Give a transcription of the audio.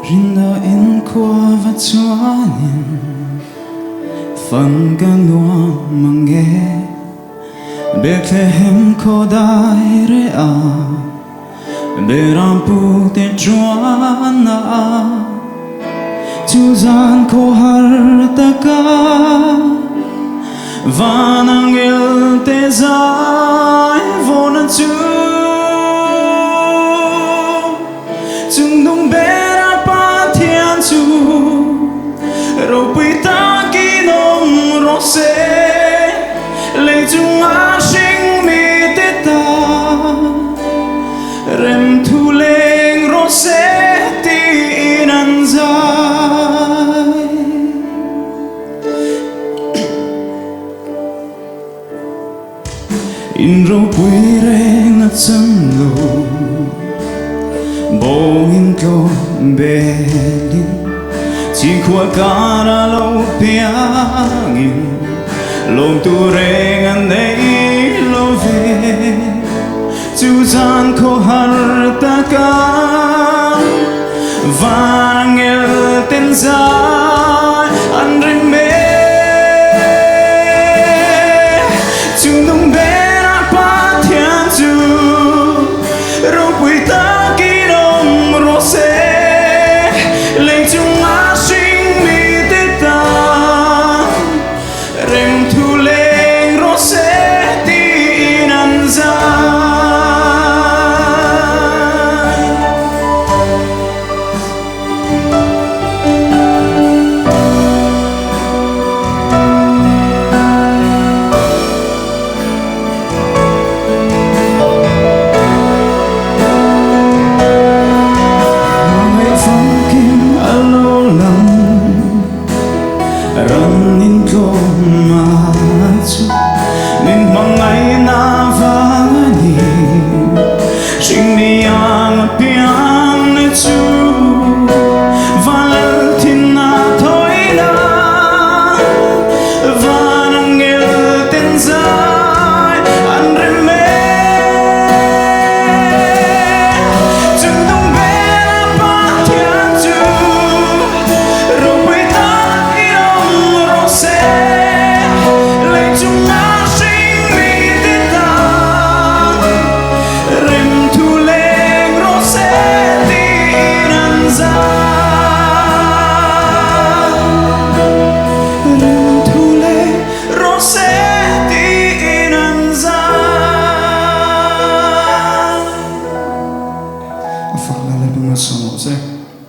rinda in qua và chuanin phần gan lúa mang nghe Bethlehem ko dai re a beram pu te chuana chu zan ko har ta ka vanang el te zai vona chu chung dong bera pa thian chu ro pui ta ki nom ro se le chung a sing mi te ta rem thu leng ro se ti nan zai in ro pui reng a chang lo bông in câu belin chỉ qua cara lâu piangin lom tu reng an nei lo ve chu zan ko har ta ka vang el ten za